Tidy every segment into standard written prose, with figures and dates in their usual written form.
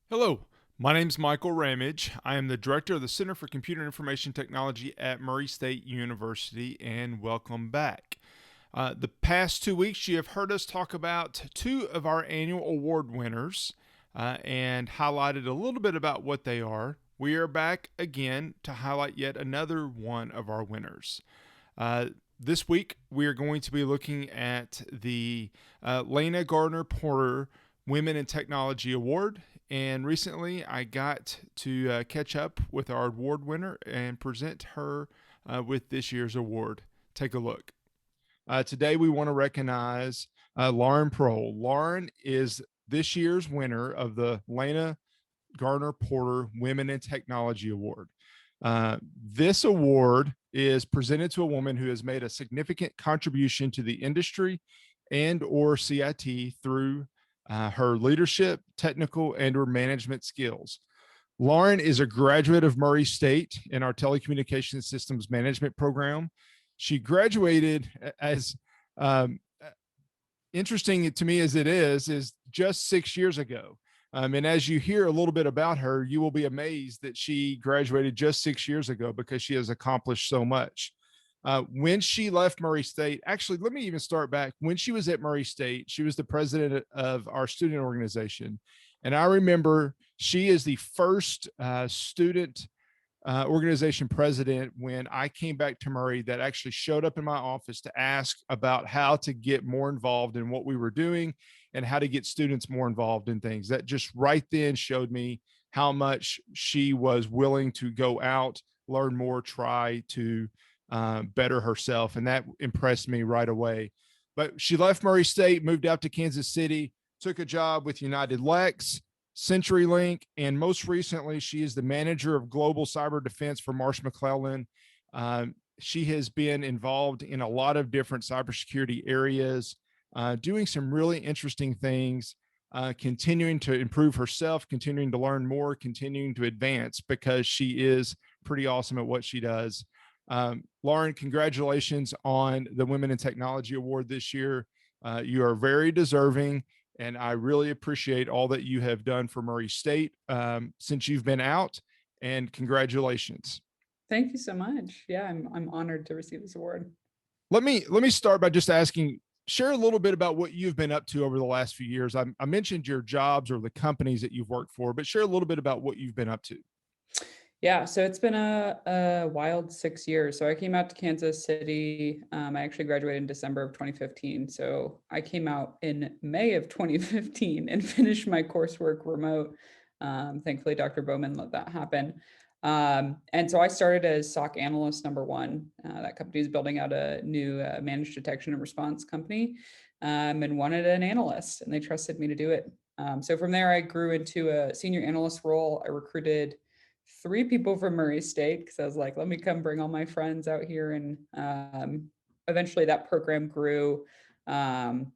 Hello, my name is Michael Ramage. I am the director of the Center for Computer Information Technology at Murray State University, and welcome back. The past 2 weeks, you have heard us talk about two of our annual award winners and highlighted a little bit about what they are. We are back again to highlight yet another one of our winners. This week, we are going to be looking at the Lana Garner Porter Women in Technology Award. And recently, I got to catch up with our award winner and present her with this year's award. Take a look. Today, we want to recognize Lauren Proehl. Lauren is this year's winner of the Lana Garner Porter Women in Technology Award. This award is presented to a woman who has made a significant contribution to the industry and or CIT through her leadership, technical, and or management skills. Lauren is a graduate of Murray State in our telecommunications systems management program. She graduated as interesting to me as it is just 6 years ago. And as you hear a little bit about her, you will be amazed that she graduated just 6 years ago because she has accomplished so much. When she left Murray State, actually, let me even start back. When she was at Murray State, she was the president of our student organization. And I remember she is the first student organization president when I came back to Murray that actually showed up in my office to ask about how to get more involved in what we were doing and how to get students more involved in things. That just right then showed me how much she was willing to go out, learn more, try to better herself. And that impressed me right away. But she left Murray State, moved out to Kansas City, took a job with United Lex, CenturyLink, and most recently, she is the manager of global cyber defense for Marsh McClellan. She has been involved in a lot of different cybersecurity areas, doing some really interesting things, continuing to improve herself, continuing to learn more, continuing to advance because she is pretty awesome at what she does. Lauren, congratulations on the Women in Technology Award this year. You are very deserving, and I really appreciate all that you have done for Murray State since you've been out, and congratulations. Thank you so much. Yeah, I'm honored to receive this award. Let me start by just asking, share a little bit about what you've been up to over the last few years. I mentioned your jobs or the companies that you've worked for, but share a little bit about what you've been up to. Yeah, so it's been a wild 6 years. So I came out to Kansas City. I actually graduated in December of 2015. So I came out in May of 2015 and finished my coursework remote. Thankfully, Dr. Bowman let that happen. And so I started as SOC analyst number one. That company is building out a new managed detection and response company and wanted an analyst, and they trusted me to do it. So from there, I grew into a senior analyst role. I recruited 3 people from Murray State because I was like, let me come bring all my friends out here. And eventually that program grew. Um,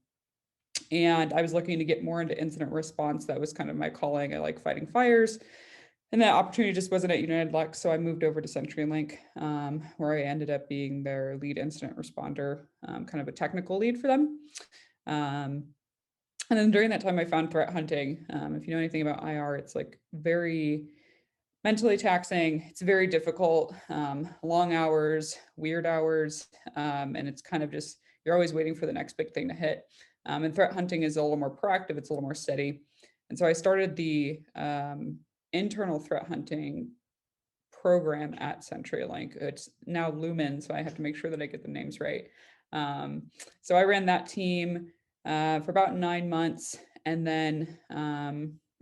and I was looking to get more into incident response. That was kind of my calling. I like fighting fires. And that opportunity just wasn't at United Lex. So I moved over to CenturyLink, where I ended up being their lead incident responder, kind of a technical lead for them. And then during that time, I found threat hunting. If you know anything about IR, it's like very mentally taxing. It's very difficult, long hours, weird hours, and it's kind of just, you're always waiting for the next big thing to hit. And threat hunting is a little more proactive, it's a little more steady. And so I started the internal threat hunting program at CenturyLink. It's now Lumen, so I have to make sure that I get the names right. So I ran that team for about 9 months, and then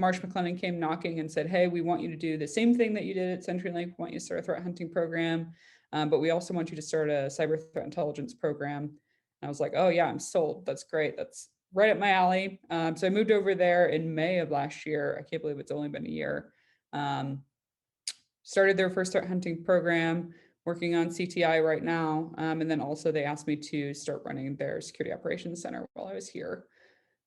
Marsh McClellan came knocking and said, hey, we want you to do the same thing that you did at CenturyLink. We want you to start a threat hunting program, but we also want you to start a cyber threat intelligence program. And I was like, oh yeah, I'm sold. That's great. That's right up my alley. So I moved over there in May of last year. I can't believe it's only been a year. Started their first threat hunting program, working on CTI right now. And then also they asked me to start running their security operations center while I was here.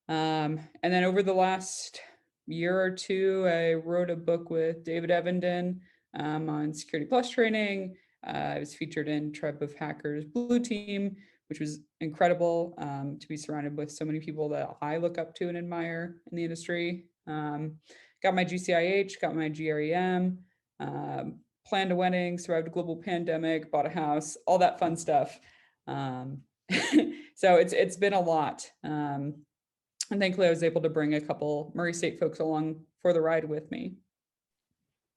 And then over the last year or two, I wrote a book with David Evenden on Security Plus training. I was featured in Tribe of Hackers Blue Team, which was incredible to be surrounded with so many people that I look up to and admire in the industry. got my GCIH, got my GREM, planned a wedding, survived a global pandemic, bought a house, all that fun stuff. Um, so it's been a lot. And thankfully I was able to bring a couple Murray State folks along for the ride with me.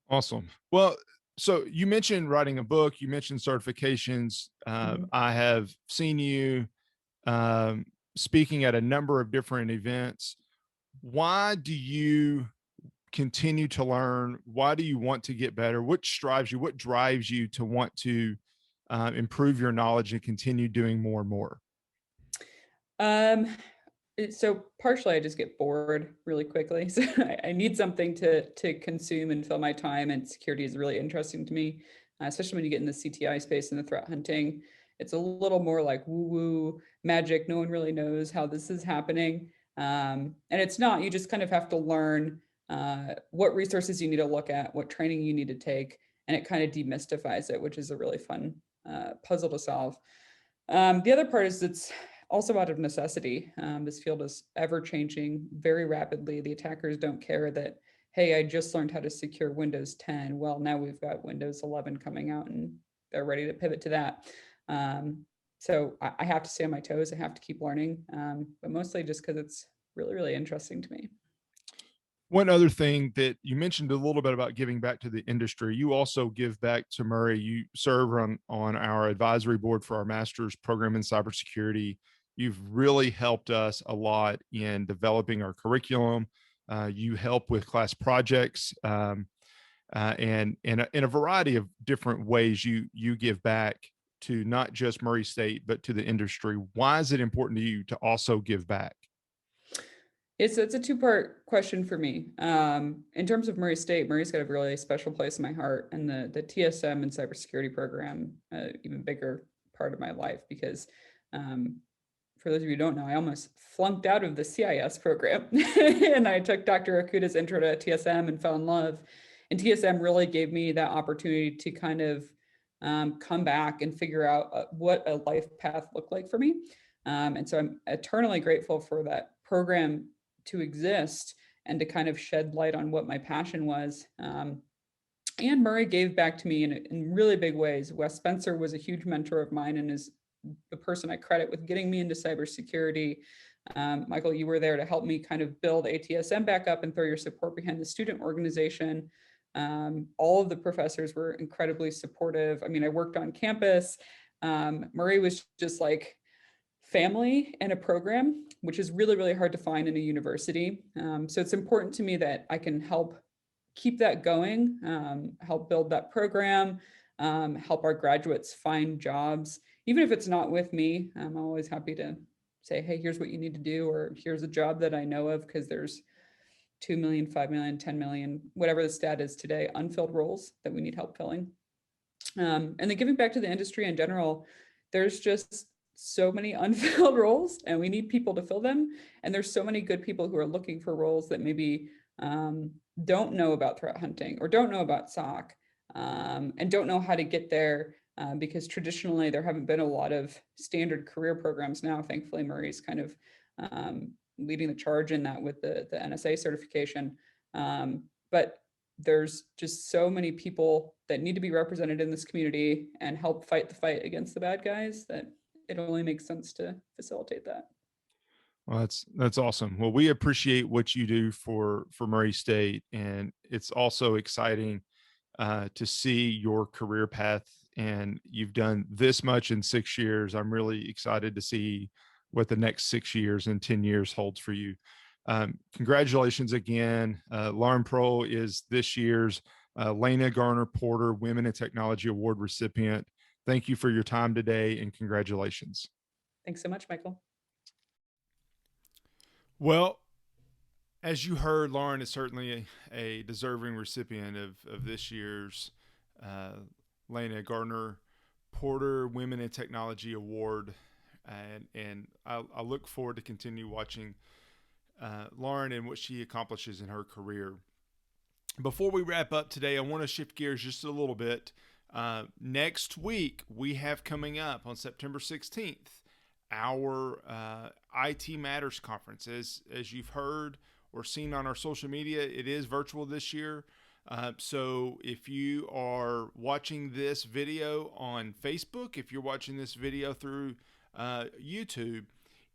Awesome. Well, so you mentioned writing a book, you mentioned certifications. Mhm. I have seen you um, speaking at a number of different events. Why do you continue to learn? Why do you want to get better? What strives you? What drives you to want to improve your knowledge and continue doing more and more? Um, so partially I just get bored really quickly. So I need something to consume and fill my time. And security is really interesting to me, especially when you get in the CTI space and the threat hunting. It's a little more like woo woo magic. No one really knows how this is happening. And it's not. You just kind of have to learn what resources you need to look at, what training you need to take, and it kind of demystifies it, which is a really fun puzzle to solve. The other part is it's also out of necessity. This field is ever changing very rapidly. The attackers don't care that, hey, I just learned how to secure Windows 10. Well, now we've got Windows 11 coming out and they're ready to pivot to that. So I have to stay on my toes. I have to keep learning, but mostly just because it's really, really interesting to me. One other thing that you mentioned a little bit about giving back to the industry, you also give back to Murray. You serve on our advisory board for our master's program in cybersecurity. You've really helped us a lot in developing our curriculum. You help with class projects, and in a variety of different ways. You give back to not just Murray State but to the industry. Why is it important to you to also give back? It's a two-part question for me. In terms of Murray State, Murray's got a really special place in my heart, and the TSM and cybersecurity program, even bigger part of my life because, um, for those of you who don't know, I almost flunked out of the CIS program, and I took Dr. Akuta's intro to TSM and fell in love. And TSM really gave me that opportunity to kind of come back and figure out what a life path looked like for me. And so I'm eternally grateful for that program to exist and to kind of shed light on what my passion was. And Murray gave back to me in really big ways. Wes Spencer was a huge mentor of mine and is the person I credit with getting me into cybersecurity. Michael, you were there to help me kind of build ATSM back up and throw your support behind the student organization. All of the professors were incredibly supportive. I mean, I worked on campus. Murray was just like family and a program, which is really, really hard to find in a university. So it's important to me that I can help keep that going, help build that program, help our graduates find jobs. Even if it's not with me, I'm always happy to say, hey, here's what you need to do, or here's a job that I know of, because there's 2 million, 5 million, 10 million, whatever the stat is today, unfilled roles that we need help filling. And then giving back to the industry in general, there's just so many unfilled roles and we need people to fill them. And there's so many good people who are looking for roles that maybe don't know about threat hunting or don't know about SOC, and don't know how to get there, because traditionally there haven't been a lot of standard career programs. Now, thankfully, Murray's kind of leading the charge in that with the NSA certification. But there's just so many people that need to be represented in this community and help fight the fight against the bad guys that it only makes sense to facilitate that. Well, that's awesome. Well, we appreciate what you do for Murray State, and it's also exciting to see your career path. And you've done this much in 6 years. I'm really excited to see what the next 6 years and 10 years holds for you. Congratulations again. Lauren Proehl is this year's Lana Garner Porter Women in Technology Award recipient. Thank you for your time today, and congratulations. Thanks so much, Michael. Well, as you heard, Lauren is certainly a deserving recipient of this year's uh, Lana Garner Porter Women in Technology Award. And I look forward to continue watching Lauren and what she accomplishes in her career. Before we wrap up today, I want to shift gears just a little bit. Next week, we have coming up on September 16th our IT Matters conference. As you've heard or seen on our social media, it is virtual this year. So if you are watching this video on Facebook, if you're watching this video through YouTube,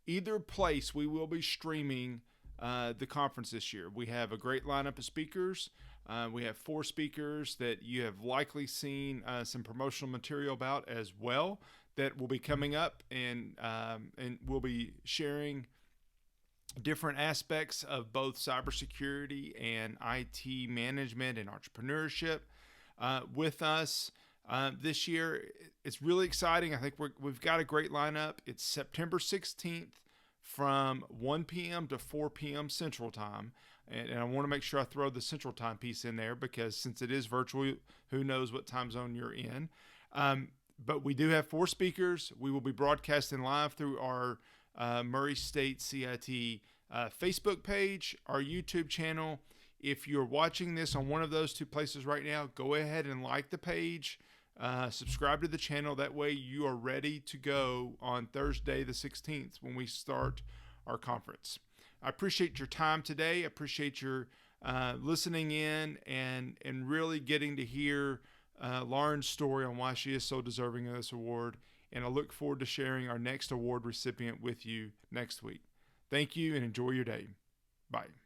either place we will be streaming the conference this year. We have a great lineup of speakers. We have 4 speakers that you have likely seen some promotional material about as well that will be coming up, and we'll be sharing different aspects of both cybersecurity and IT management and entrepreneurship with us this year. It's really exciting. I think we've got a great lineup. It's September 16th from 1 p.m. to 4 p.m. Central Time. And I want to make sure I throw the Central Time piece in there, because since it is virtual, who knows what time zone you're in. But we do have 4 speakers. We will be broadcasting live through our Murray State CIT Facebook page, our YouTube channel. If you're watching this on one of those 2 places right now, go ahead and like the page, subscribe to the channel. That way you are ready to go on Thursday the 16th when we start our conference. I appreciate your time today. I appreciate your listening in and really getting to hear Lauren's story on why she is so deserving of this award. And I look forward to sharing our next award recipient with you next week. Thank you and enjoy your day. Bye.